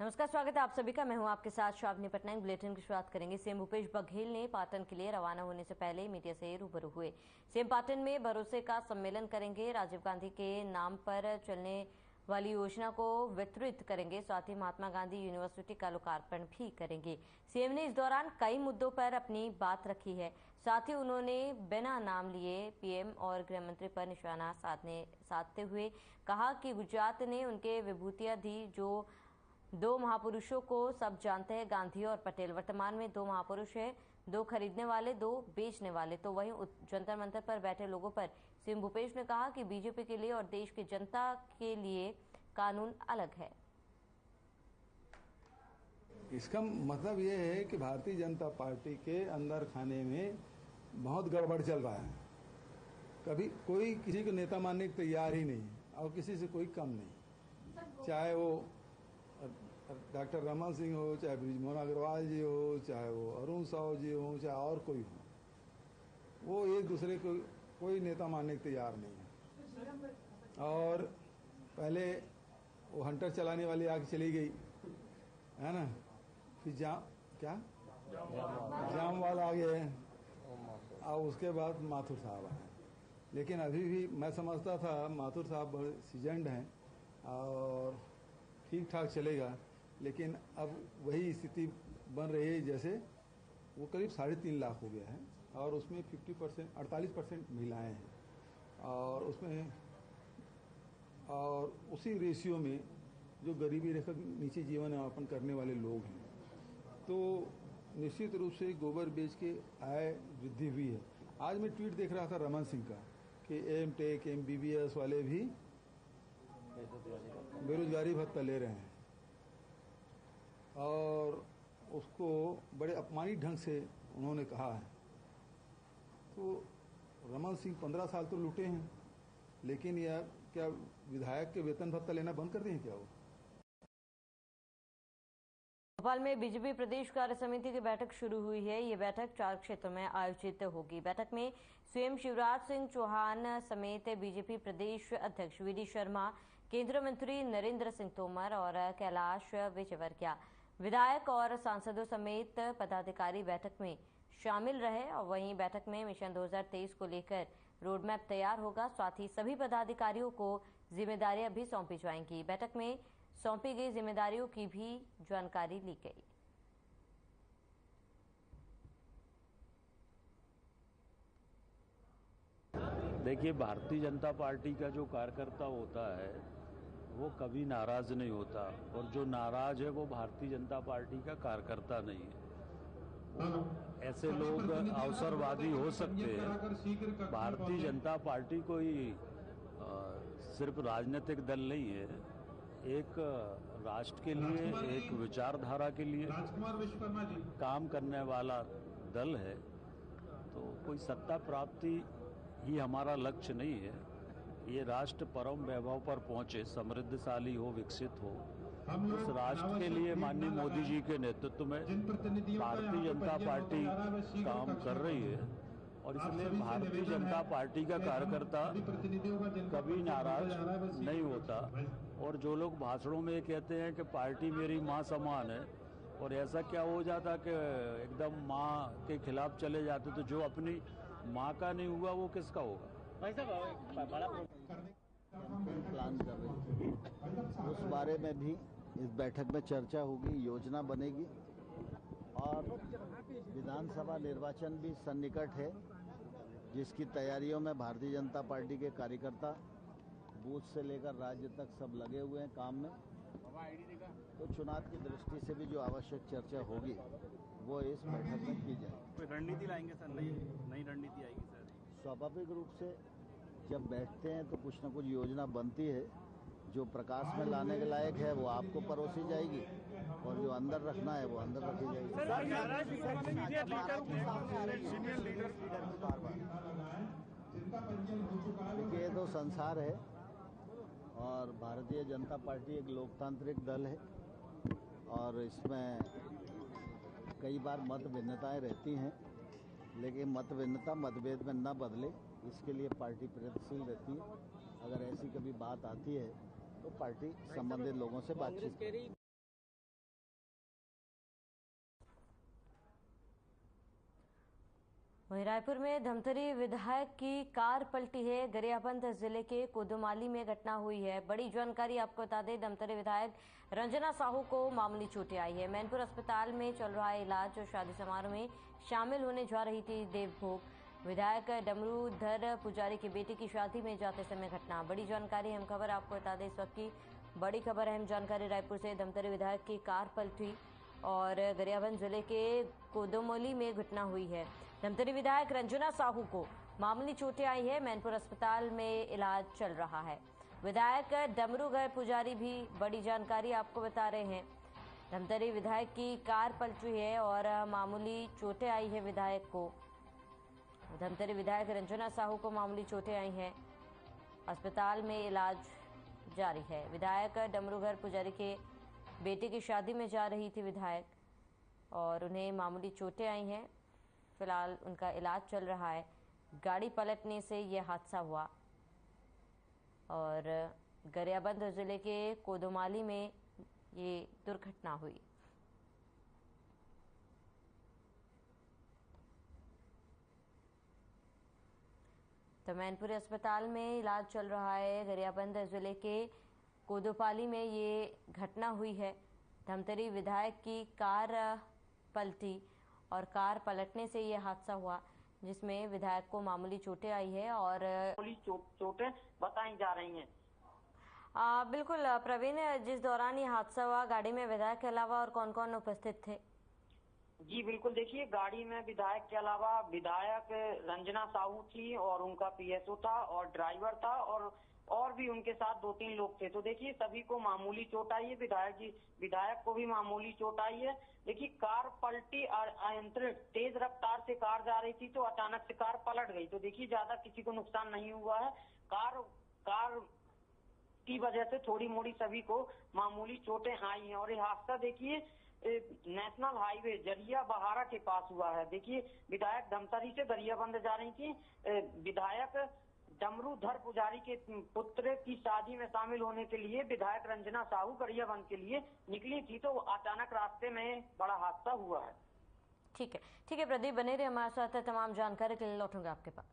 नमस्कार, स्वागत है आप सभी का। मैं हूं आपके साथ श्रावणी पटनायक। बुलेटिन की शुरुआत करेंगे। सीएम भूपेश बघेल ने पाटन के लिए रवाना होने से पहले मीडिया से रूबरू हुए। सीएम पाटन में भरोसे का सम्मेलन करेंगे, राजीव गांधी के नाम पर चलने वाली योजना को वितरित करेंगे, साथ ही महात्मा गांधी यूनिवर्सिटी का लोकार्पण भी करेंगे। सीएम ने इस दौरान कई मुद्दों पर अपनी बात रखी है। साथ ही उन्होंने बिना नाम लिए पीएम और गृह मंत्री पर निशाना साधते हुए कहा कि गुजरात ने उनके विभूतियां दी। जो दो महापुरुषों को सब जानते हैं, गांधी और पटेल। वर्तमान में दो महापुरुष हैं, दो खरीदने वाले, दो बेचने वाले। तो वहीं जंतर मंतर पर बैठे लोगों पर सीएम भूपेश ने कहा कि बीजेपी के लिए और देश की जनता के लिए कानून अलग है। इसका मतलब ये है कि भारतीय जनता पार्टी के अंदर खाने में बहुत गड़बड़ चल रहा है। कभी कोई किसी को नेता मानने को तैयार ही नहीं और किसी से कोई कम नहीं, चाहे वो डॉक्टर रमन सिंह हो, चाहे बृजमोहन अग्रवाल जी हो, चाहे वो अरुण साहू जी हो, चाहे और कोई हो, वो एक दूसरे को कोई नेता मानने को तैयार नहीं है। और पहले वो हंटर चलाने वाली आके चली गई है ना, फिर जाम वाला आ गए और उसके बाद माथुर साहब आए। लेकिन अभी भी मैं समझता था माथुर साहब बड़े सीजन्ड हैं और ठीक ठाक चलेगा, लेकिन अब वही स्थिति बन रही है जैसे वो करीब 3.5 लाख हो गया है और उसमें 48% महिलाएं हैं और उसमें और उसी रेशियो में जो गरीबी रेखा नीचे जीवन यापन करने वाले लोग हैं। तो निश्चित रूप से गोबर बेच के आय वृद्धि हुई है। आज मैं ट्वीट देख रहा था रमन सिंह का कि एमटेक MBBS वाले भी बेरोजगारी भत्ता ले रहे हैं और उसको बड़े अपमानित ढंग से उन्होंने कहा है। तो रमन सिंह 15 साल तो लूटे हैं, लेकिन यह क्या विधायक के वेतन भत्ता लेना बंद कर दें क्या वो? भोपाल में बीजेपी प्रदेश कार्य समिति की बैठक शुरू हुई है। ये बैठक 4 क्षेत्रों में आयोजित होगी। बैठक में सीएम शिवराज सिंह चौहान समेत बीजेपी प्रदेश अध्यक्ष VD शर्मा, केंद्रीय मंत्री नरेंद्र सिंह तोमर और कैलाश विजयवर्गीय, विधायक और सांसदों समेत पदाधिकारी बैठक में शामिल रहे। और वहीं बैठक में मिशन 2023 को लेकर रोडमैप तैयार होगा। साथ ही सभी पदाधिकारियों को जिम्मेदारियां भी सौंपी जाएंगी। बैठक में सौंपी गई जिम्मेदारियों की भी जानकारी ली गई। देखिए, भारतीय जनता पार्टी का जो कार्यकर्ता होता है वो कभी नाराज नहीं होता और जो नाराज है वो भारतीय जनता पार्टी का कार्यकर्ता नहीं है। ऐसे लोग अवसरवादी हो सकते हैं। भारतीय जनता पार्टी कोई सिर्फ राजनीतिक दल नहीं है, एक राष्ट्र के लिए, एक विचारधारा के लिए काम करने वाला दल है। तो कोई सत्ता प्राप्ति ही हमारा लक्ष्य नहीं है। ये राष्ट्र परम वैभव पर पहुंचे, समृद्धशाली हो, विकसित हो। उस राष्ट्र के लिए माननीय मोदी जी के नेतृत्व में भारतीय जनता पार्टी काम कर रही है और इसलिए भारतीय जनता पार्टी का कार्यकर्ता कभी नाराज नहीं होता। और जो लोग भाषणों में कहते हैं कि पार्टी मेरी माँ समान है और ऐसा क्या हो जाता कि एकदम माँ के खिलाफ चले जाते, तो जो अपनी माँ का नहीं हुआ वो किसका होगा? प्लान कर रही है, उस बारे में भी इस बैठक में चर्चा होगी, योजना बनेगी। और विधानसभा निर्वाचन भी सन्निकट है, जिसकी तैयारियों में भारतीय जनता पार्टी के कार्यकर्ता बूथ से लेकर राज्य तक सब लगे हुए हैं काम में। तो चुनाव की दृष्टि से भी जो आवश्यक चर्चा होगी वो इस बैठक में की जाएगी। रणनीति लाएंगे सर, नई रणनीति आएगी सर। स्वाभाविक रूप से जब बैठते हैं तो कुछ न कुछ योजना बनती है। जो प्रकाश में लाने के लायक है वो आपको परोसी जाएगी और जो अंदर रखना है वो अंदर रखी जाएगी। देखिए, ये तो संसार है और भारतीय जनता पार्टी एक लोकतांत्रिक दल है और इसमें कई बार मत भिन्नताएं रहती हैं, लेकिन मत भिन्नता मतभेद में न बदले, इसके लिए पार्टी प्रयत्नशील रहती है। अगर ऐसी कभी बात आती है तो पार्टी संबंधित लोगों से बातचीत वहीं रायपुर में धमतरी विधायक की कार पलटी है। गरियाबंद जिले के कोदोमाली में घटना हुई है। बड़ी जानकारी आपको बता दें, धमतरी विधायक रंजना साहू को मामूली चोटें आई है। मैनपुर अस्पताल में चल रहा है इलाज। शादी समारोह में शामिल होने जा रही थी देवभोग। विधायक डमरूधर पुजारी की बेटी की शादी में जाते समय घटना। बड़ी जानकारी, अहम खबर आपको बता दें, इस वक्त की बड़ी खबर, अहम जानकारी रायपुर से। धमतरी विधायक की कार पलटी और गरियाबंद जिले के कोदोमोली में घटना हुई है। धमतरी विधायक रंजना साहू को मामूली चोटें आई है। मैनपुर अस्पताल में इलाज चल रहा है। विधायक डमरूधर पुजारी भी बड़ी जानकारी आपको बता रहे हैं। धमतरी विधायक की कार पलटी है और मामूली चोटें आई है विधायक को। धमतरी विधायक रंजना साहू को मामूली चोटें आई हैं। अस्पताल में इलाज जारी है। विधायक डमरूधर पुजारी के बेटे की शादी में जा रही थी विधायक और उन्हें मामूली चोटें आई हैं। फिलहाल उनका इलाज चल रहा है। गाड़ी पलटने से यह हादसा हुआ और गरियाबंद जिले के कोदोमाली में ये दुर्घटना हुई। तो मैनपुरी अस्पताल में इलाज चल रहा है। गरियाबंद जिले के कोदोपाली में ये घटना हुई है। धमतरी विधायक की कार पलटी और कार पलटने से ये हादसा हुआ, जिसमें विधायक को मामूली चोटें आई है और चोटें बताई जा रही हैं। बिल्कुल प्रवीण, जिस दौरान ये हादसा हुआ गाड़ी में विधायक के अलावा और कौन कौन उपस्थित थे? जी बिल्कुल, देखिए गाड़ी में विधायक के अलावा विधायक रंजना साहू थी और उनका पीएसओ था और ड्राइवर था और भी उनके साथ 2-3 लोग थे। तो देखिए सभी को मामूली चोट आई है। विधायक को भी मामूली चोट आई है। देखिए कार पलटी, अनियंत्रित तेज रफ्तार से कार जा रही थी तो अचानक से कार पलट गई। तो देखिए ज्यादा किसी को नुकसान नहीं हुआ है। कार की वजह से थोड़ी मोड़ी सभी को मामूली चोटें आई हैं। और ये हादसा देखिए नेशनल हाईवे जरिया बहारा के पास हुआ है। देखिए विधायक धमतरी से गरियाबंद जा रही थी। विधायक डमरूधर पुजारी के पुत्र की शादी में शामिल होने के लिए विधायक रंजना साहू गरियाबंद के लिए निकली थी तो अचानक रास्ते में बड़ा हादसा हुआ है। ठीक है प्रदीप, बने रहे हमारे साथ। तमाम जानकारी के लिए लौटूंगा आपके पास।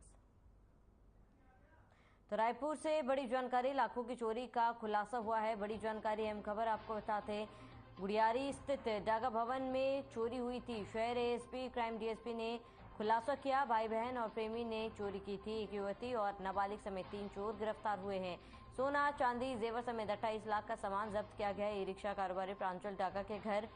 तो रायपुर से बड़ी जानकारी, लाखों की चोरी का खुलासा हुआ है। बड़ी जानकारी, अहम खबर आपको बताते हैं। गुड़ियारी स्थित डागा भवन में चोरी हुई थी। शहर एएसपी क्राइम डीएसपी ने खुलासा किया। भाई बहन और प्रेमी ने चोरी की थी। एक युवती और नाबालिग समेत 3 चोर गिरफ्तार हुए हैं। सोना, चांदी, जेवर समेत 28 लाख का सामान जब्त किया गया है। ई रिक्शा कारोबारी प्रांजल डागा के घर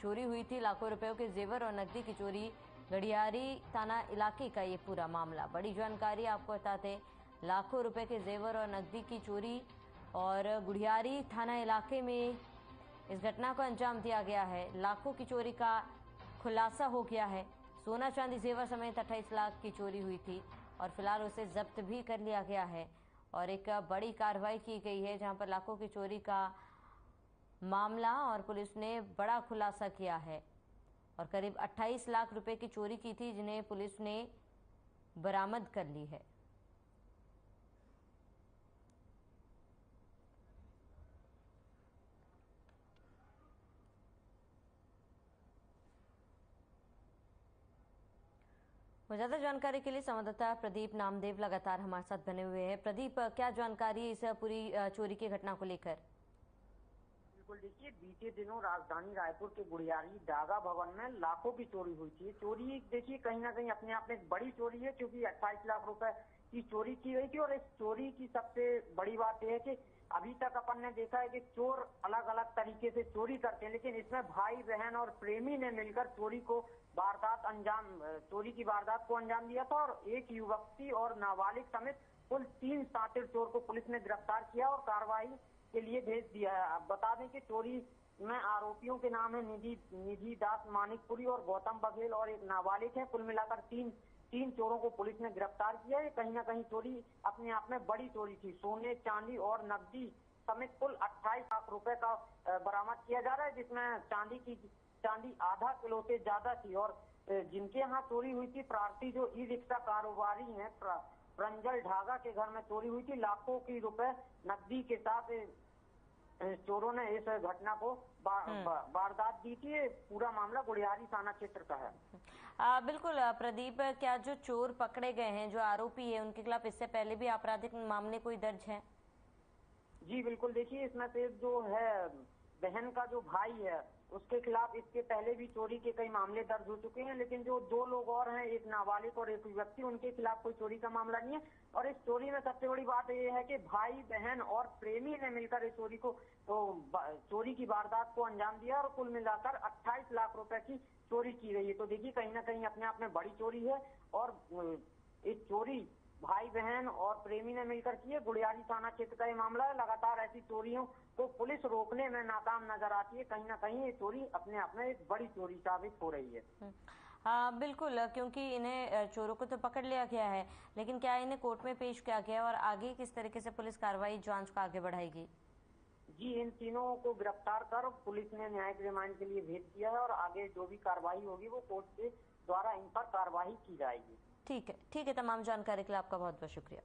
चोरी हुई थी। लाखों रुपयों के जेवर और नकदी की चोरी। गड़ियारी थाना इलाके का ये पूरा मामला। बड़ी जानकारी आपको बताते, लाखों रुपए के जेवर और नकदी की चोरी और गुड़ियारी थाना इलाके में इस घटना को अंजाम दिया गया है। लाखों की चोरी का खुलासा हो गया है। सोना, चांदी, जेवर समेत 28 लाख की चोरी हुई थी और फिलहाल उसे जब्त भी कर लिया गया है और एक बड़ी कार्रवाई की गई है जहां पर लाखों की चोरी का मामला और पुलिस ने बड़ा खुलासा किया है और करीब 28 लाख रुपए की चोरी की थी, जिन्हें पुलिस ने बरामद कर ली है। ज्यादा जानकारी के लिए संवाददाता प्रदीप नामदेव लगातार हमारे साथ बने हुए हैं। प्रदीप, क्या जानकारी इस पूरी चोरी की घटना को लेकर? बिल्कुल, देखिए बीते दिनों राजधानी रायपुर के गुड़ियारी डागा भवन में लाखों की चोरी हुई थी। चोरी देखिए कहीं ना कहीं अपने आप में एक बड़ी चोरी है, क्योंकि 28 लाख रुपए की चोरी की गई थी। और इस चोरी की सबसे बड़ी बात यह है कि अभी तक अपन ने देखा है कि चोर अलग अलग तरीके से चोरी करते हैं, लेकिन इसमें भाई बहन और प्रेमी ने मिलकर चोरी की वारदात को अंजाम दिया था। और एक युवती और नाबालिग समेत कुल 3 शातिर चोर को पुलिस ने गिरफ्तार किया और कार्रवाई के लिए भेज दिया है। अब बता दें कि चोरी में आरोपियों के नाम है निधि दास मानिकपुरी और गौतम बघेल और एक नाबालिग है। कुल मिलाकर तीन चोरों को पुलिस ने गिरफ्तार किया है। कहीं ना कहीं चोरी अपने आप में बड़ी चोरी थी। सोने, चांदी और नकदी समेत कुल 28 लाख रुपए का बरामद किया जा रहा है, जिसमें चांदी आधा किलो से ज्यादा थी। और जिनके यहाँ चोरी हुई थी, प्रार्थी जो ई रिक्शा कारोबारी हैं प्रंजल ढागा के घर में चोरी हुई थी। लाखों की रुपए नकदी के साथ चोरों ने इस घटना को वारदात दी थी। पूरा मामला गुड़ियारी थाना क्षेत्र का है। बिल्कुल प्रदीप, क्या जो चोर पकड़े गए हैं, जो आरोपी है, उनके खिलाफ इससे पहले भी आपराधिक मामले कोई दर्ज है? जी बिल्कुल, देखिए इसमें से जो है बहन का जो भाई है उसके खिलाफ इसके पहले भी चोरी के कई मामले दर्ज हो चुके हैं, लेकिन जो दो लोग और हैं, एक नाबालिग और एक व्यक्ति, उनके खिलाफ कोई चोरी का मामला नहीं है। और इस चोरी में सबसे बड़ी बात यह है कि भाई बहन और प्रेमी ने मिलकर इस चोरी को चोरी की वारदात को अंजाम दिया और कुल मिलाकर 28 लाख रुपए की चोरी की गई है। तो देखिए कहीं ना कहीं अपने आप में बड़ी चोरी है और इस चोरी भाई बहन और प्रेमी ने मिलकर की है। गुड़ियारी थाना क्षेत्र का ये मामला है। लगातार ऐसी चोरियों को पुलिस रोकने में नाकाम नजर आती है। कहीं ना कहीं ये चोरी अपने आप में एक बड़ी चोरी साबित हो रही है। हाँ बिल्कुल, क्योंकि इन्हें चोरों को तो पकड़ लिया गया है, लेकिन क्या इन्हें कोर्ट में पेश किया गया और आगे किस तरीके से पुलिस कार्रवाई जांच को आगे बढ़ाएगी? जी, इन तीनों को गिरफ्तार कर पुलिस ने न्यायिक रिमांड के लिए भेज दिया है और आगे जो भी कार्रवाई होगी वो कोर्ट के द्वारा इन पर कार्रवाई की जाएगी। ठीक है, तमाम जानकारी के लिए आपका बहुत बहुत शुक्रिया।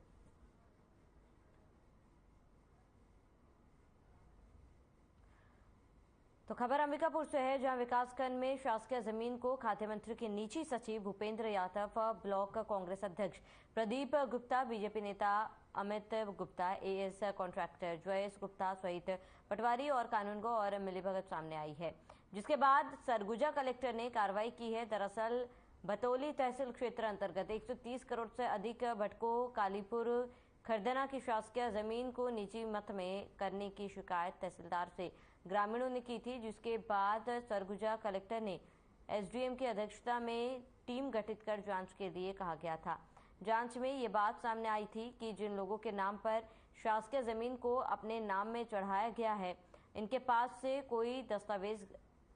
तो खबर अंबिकापुर से है, जहां विकासखंड में शासकीय जमीन को खाद्य मंत्री के निजी सचिव भूपेंद्र यादव, ब्लॉक कांग्रेस अध्यक्ष प्रदीप गुप्ता, बीजेपी नेता अमित गुप्ता, एएस कॉन्ट्रैक्टर जयेश गुप्ता सहित पटवारी और कानूनगो और मिलीभगत सामने आई है, जिसके बाद सरगुजा कलेक्टर ने कार्रवाई की है। दरअसल बतौली तहसील क्षेत्र अंतर्गत 130 करोड़ से अधिक भटको कालीपुर खरदना की शासकीय जमीन को निजी मत में करने की शिकायत तहसीलदार से ग्रामीणों ने की थी, जिसके बाद सरगुजा कलेक्टर ने एसडीएम की अध्यक्षता में टीम गठित कर जांच के लिए कहा गया था। जांच में ये बात सामने आई थी कि जिन लोगों के नाम पर शासकीय जमीन को अपने नाम में चढ़ाया गया है, इनके पास से कोई दस्तावेज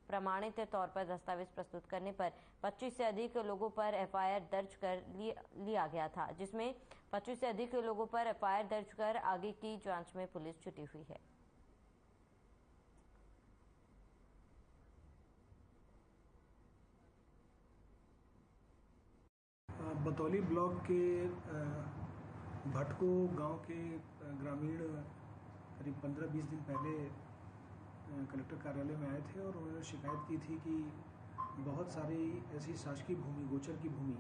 प्रमाणित तौर पर दस्तावेज प्रस्तुत करने पर 25 से अधिक लोगों पर एफआईआर दर्ज कर लिया गया था, जिसमें 25 से अधिक लोगों पर एफआईआर दर्ज कर आगे की जांच में पुलिस जुटी हुई है। बतौली ब्लॉक के भटको गांव के ग्रामीण करीब 15-20 दिन पहले कलेक्टर कार्यालय में आए थे और उन्होंने शिकायत की थी कि बहुत सारी ऐसी शासकीय भूमि, गोचर की भूमि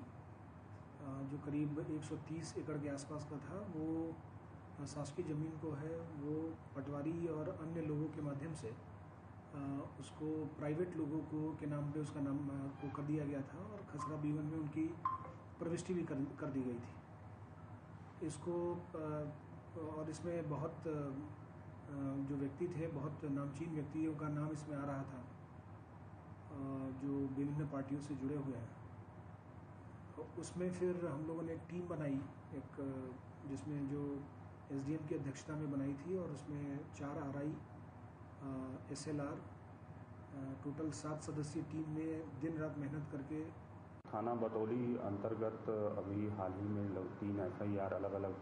जो करीब 130 एकड़ के आसपास का था, वो शासकीय ज़मीन को है वो पटवारी और अन्य लोगों के माध्यम से उसको प्राइवेट लोगों को के नाम पे उसका नाम को कर दिया गया था और खसरा B1 में उनकी प्रविष्टि भी कर दी गई थी। इसको और इसमें बहुत जो व्यक्ति थे, बहुत नामचीन व्यक्तियों का नाम इसमें आ रहा था जो विभिन्न पार्टियों से जुड़े हुए हैं। तो उसमें फिर हम लोगों ने एक टीम बनाई, एक जिसमें जो एसडीएम की अध्यक्षता में बनाई थी और उसमें 4 RI SLR टोटल 7 सदस्यीय टीम ने दिन रात मेहनत करके थाना बतौली अंतर्गत अभी हाल ही में 3 FIR अलग अलग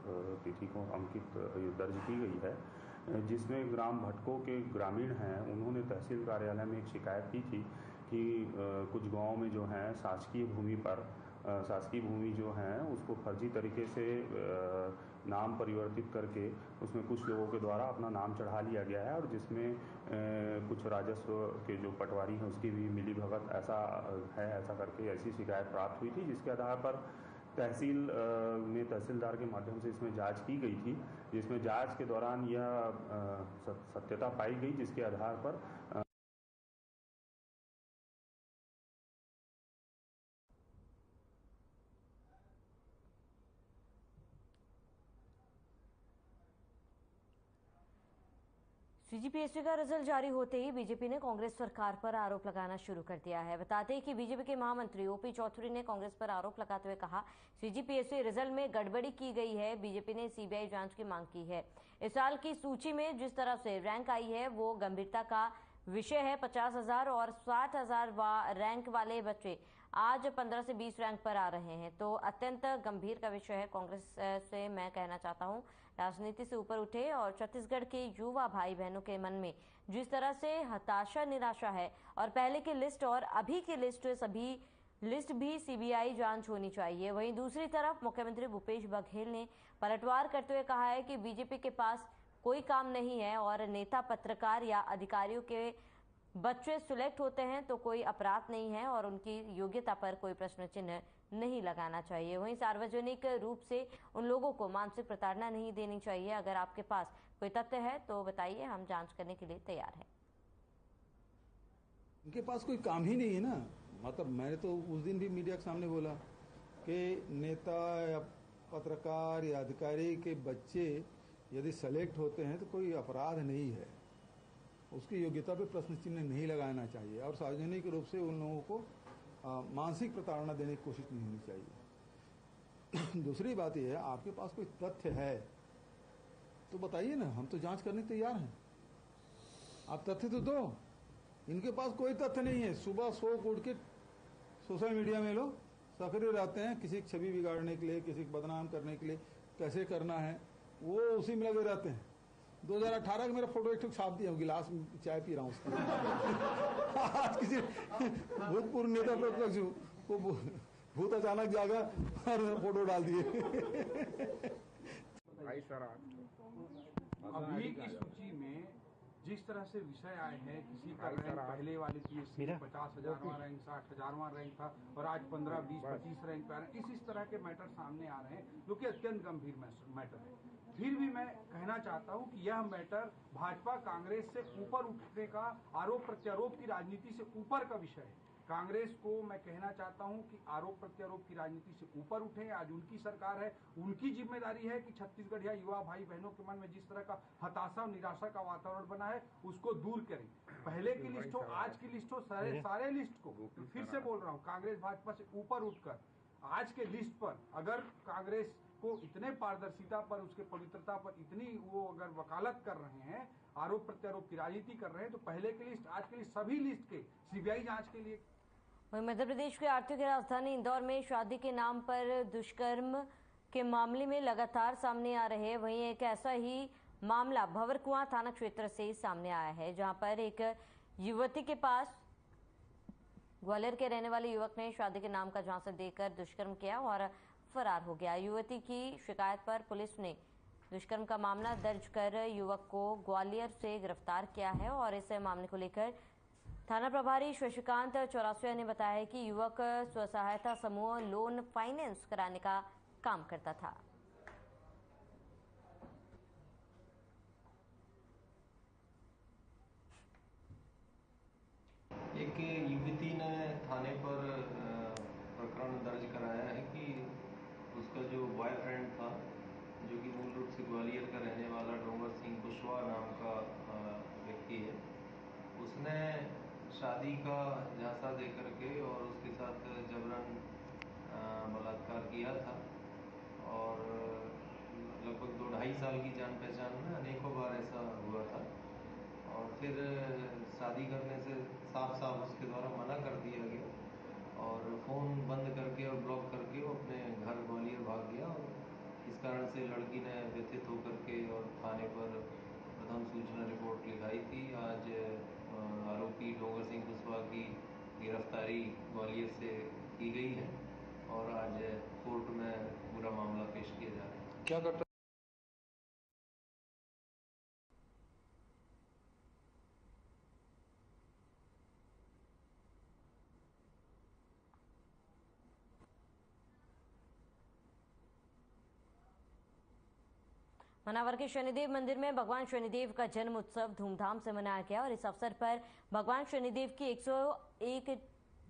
तिथि को अंकित दर्ज की गई है, जिसमें ग्राम भटको के ग्रामीण हैं, उन्होंने तहसील कार्यालय में एक शिकायत की थी कि कुछ गांव में जो है शासकीय भूमि जो है उसको फर्जी तरीके से नाम परिवर्तित करके उसमें कुछ लोगों के द्वारा अपना नाम चढ़ा लिया गया है और जिसमें कुछ राजस्व के जो पटवारी हैं उसकी भी मिलीभगत ऐसा करके ऐसी शिकायत प्राप्त हुई थी, जिसके आधार पर तहसील में तहसीलदार के माध्यम से इसमें जांच की गई थी, जिसमें जांच के दौरान यह सत्यता पाई गई, जिसके आधार पर सीजीपीएससी का रिजल्ट जारी होते ही बीजेपी ने कांग्रेस सरकार पर आरोप लगाना शुरू कर दिया है। बताते हैं कि बीजेपी के महामंत्री ओपी चौधरी ने कांग्रेस पर आरोप लगाते हुए कहा, सीजीपीएससी रिजल्ट में गड़बड़ी की गई है। बीजेपी ने सीबीआई जांच की मांग की है। इस साल की सूची में जिस तरह से रैंक आई है वो गंभीरता का विषय है। 50,000 और 60,000 रैंक वाले बच्चे आज 15 से 20 रैंक पर आ रहे हैं, तो अत्यंत गंभीर का विषय है। कांग्रेस से मैं कहना चाहता हूं, राजनीति से ऊपर उठे और छत्तीसगढ़ के युवा भाई बहनों के मन में जिस तरह से हताशा निराशा है और पहले की लिस्ट और अभी की लिस्ट, सभी लिस्ट भी सीबीआई जांच होनी चाहिए। वहीं दूसरी तरफ मुख्यमंत्री भूपेश बघेल ने पलटवार करते हुए कहा है कि बीजेपी के पास कोई काम नहीं है और नेता, पत्रकार या अधिकारियों के बच्चे सिलेक्ट होते हैं तो कोई अपराध नहीं है और उनकी योग्यता पर कोई प्रश्न चिन्ह नहीं लगाना चाहिए। वहीं सार्वजनिक रूप से उन लोगों को मानसिक प्रताड़ना नहीं देनी चाहिए। अगर आपके पास कोई तथ्य है तो बताइए, हम जांच करने के लिए तैयार हैं। उनके पास कोई काम ही नहीं है ना। मतलब मैंने तो उस दिन भी मीडिया के सामने बोला कि नेता या पत्रकार या अधिकारी के बच्चे यदि सेलेक्ट होते हैं तो कोई अपराध नहीं है, उसकी योग्यता पे प्रश्न चिन्ह नहीं लगाना चाहिए और सार्वजनिक रूप से उन लोगों को मानसिक प्रताड़ना देने की कोशिश नहीं होनी चाहिए। दूसरी बात यह है, आपके पास कोई तथ्य है तो बताइए ना, हम तो जांच करने को तैयार हैं। आप तथ्य तो दो। इनके पास कोई तथ्य नहीं है। सुबह सो उठ के सोशल मीडिया में लोग सक्रिय रहते हैं, किसी की छवि बिगाड़ने के लिए, किसी को बदनाम करने के लिए, कैसे करना है वो उसी में लगे रहते हैं। 2018 का मेरा फोटो एक छाप दिया हूँ, गिलास में चाय पी रहा हूँ उसका। आज किसी भूतपूर्व नेता प्रतिपक्ष को भूत अचानक जागा और फोटो डाल दिए। अभी की सूची में जिस तरह से विषय आए हैं, किसी का रैंक पहले वाले पीएससी 50,000वां रैंक, 60,000वां रैंक था और आज 15, 20, 25 रैंक पे आ रहे हैं। इस तरह के मैटर सामने आ रहे हैं जो कि अत्यंत गंभीर मैटर है। फिर भी मैं कहना चाहता हूं कि यह मैटर भाजपा कांग्रेस से ऊपर उठने का, आरोप प्रत्यारोप की राजनीति से ऊपर का विषय है। कांग्रेस को मैं कहना चाहता हूं कि आरोप प्रत्यारोप की राजनीति से ऊपर उठे। आज उनकी सरकार है, उनकी जिम्मेदारी है कि छत्तीसगढ़ या युवा भाई बहनों के मन में जिस तरह का हताशा और निराशा का वातावरण बना है उसको दूर करें। पहले की लिस्ट हो, आज की लिस्ट हो, सारे लिस्ट को फिर से बोल रहा हूं, कांग्रेस भाजपा से ऊपर उठकर आज के लिस्ट पर अगर कांग्रेस को इतने पारदर्शिता पर, उसके पवित्रता पर इतनी वो अगर वकालत कर रहे हैं, आरोप प्रत्यारोप की राजनीति कर रहे हैं, तो पहले की लिस्ट, आज की लिस्ट, सभी लिस्ट के सीबीआई जांच के लिए। वहीं मध्य प्रदेश के आरटीओ की राजधानी इंदौर में शादी के नाम पर दुष्कर्म के मामले में लगातार सामने आ रहे हैं। वहीं एक ऐसा ही मामला भंवरकुआं थाना क्षेत्र से सामने आया है, जहां पर एक युवती के पास ग्वालियर के रहने वाले युवक ने शादी के नाम का झांसा देकर दुष्कर्म किया और फरार हो गया। युवती की शिकायत पर पुलिस ने दुष्कर्म का मामला दर्ज कर युवक को ग्वालियर से गिरफ्तार किया है और इस मामले को लेकर थाना प्रभारी शशिकांत चौरासिया ने बताया कि युवक स्वसहायता समूह लोन फाइनेंस कराने का काम करता था। एक युवती ने थाने पर प्रकरण दर्ज कराया है कि उसका जो बॉयफ्रेंड था, जो कि मूल रूप से ग्वालियर का रहने वाला डोंगर सिंह कुशवाहा नाम का व्यक्ति है, उसने शादी का झांसा दे करके और उसके साथ जबरन बलात्कार किया था और लगभग 2-2.5 साल की जान पहचान में अनेकों बार ऐसा हुआ था और फिर शादी करने से साफ साफ उसके द्वारा मना कर दिया गया और फ़ोन बंद करके और ब्लॉक करके वो अपने घर ग्वालियर भाग गया और इस कारण से लड़की ने व्यथित होकर के और थाने पर प्रथम सूचना रिपोर्ट लिखाई थी। आज आरोपी डोंगर सिंह कुशवाहा की गिरफ्तारी ग्वालियर से की गई है और आज कोर्ट में पूरा मामला पेश किया जा रहा है। क्या करता मनावर के शनिदेव मंदिर में भगवान शनिदेव का जन्म उत्सव धूमधाम से मनाया गया और इस अवसर पर भगवान शनिदेव की 101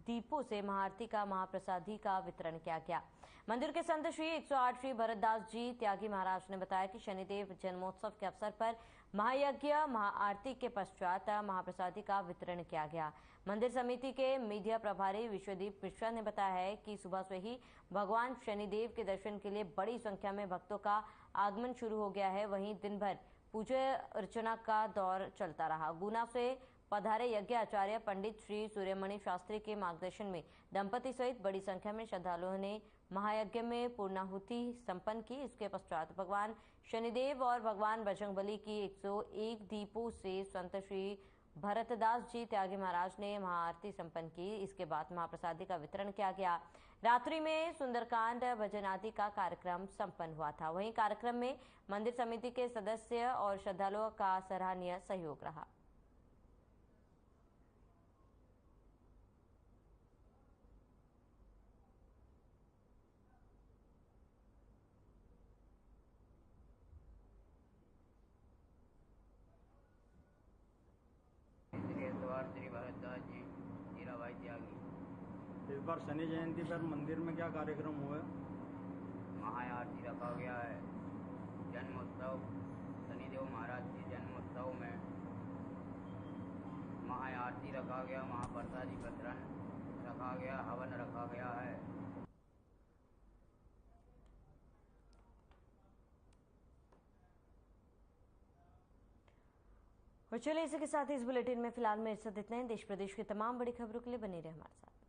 दीपों से महाआरती का महाप्रसादी का वितरण किया गया। मंदिर के संत श्री 108 श्री भरतदास जी त्यागी महाराज ने बताया कि शनिदेव जन्मोत्सव के अवसर पर महायज्ञ महाआरती के पश्चात महाप्रसादी का वितरण किया गया। मंदिर समिति के मीडिया प्रभारी विश्वदीप मिश्रा ने बताया है कि सुबह से ही भगवान शनिदेव के दर्शन के लिए बड़ी संख्या में भक्तों का आगमन शुरू हो गया है। वहीं दिन भर पूजा अर्चना का दौर चलता रहा। गुना से पधारे यज्ञ आचार्य पंडित श्री सूर्यमणि शास्त्री के मार्गदर्शन में दंपति सहित बड़ी संख्या में श्रद्धालुओं ने महायज्ञ में पूर्णाहुति संपन्न की। इसके पश्चात भगवान शनिदेव और भगवान बजरंगबली की 101 दीपों से संत श्री भरतदास जी त्यागी महाराज ने महाआरती संपन्न की। इसके बाद महाप्रसादी का वितरण किया गया। रात्रि में सुंदरकांड भजन आदि का कार्यक्रम संपन्न हुआ था। वहीं कार्यक्रम में मंदिर समिति के सदस्य और श्रद्धालुओं का सराहनीय सहयोग रहा। श्री भरतदास जी हीराबाई त्यागी। इस बार शनि जयंती पर मंदिर में क्या कार्यक्रम हुआ? महाआरती रखा गया है। जन्मोत्सव शनिदेव महाराज के जन्मोत्सव में महाआरती रखा गया, महाप्रसादी वितरण रखा गया, हवन रखा गया है। और चलिए इसी के साथ इस बुलेटिन में फिलहाल मेरे साथ इतना ही। देश प्रदेश की तमाम बड़ी खबरों के लिए बने रहे हमारे साथ।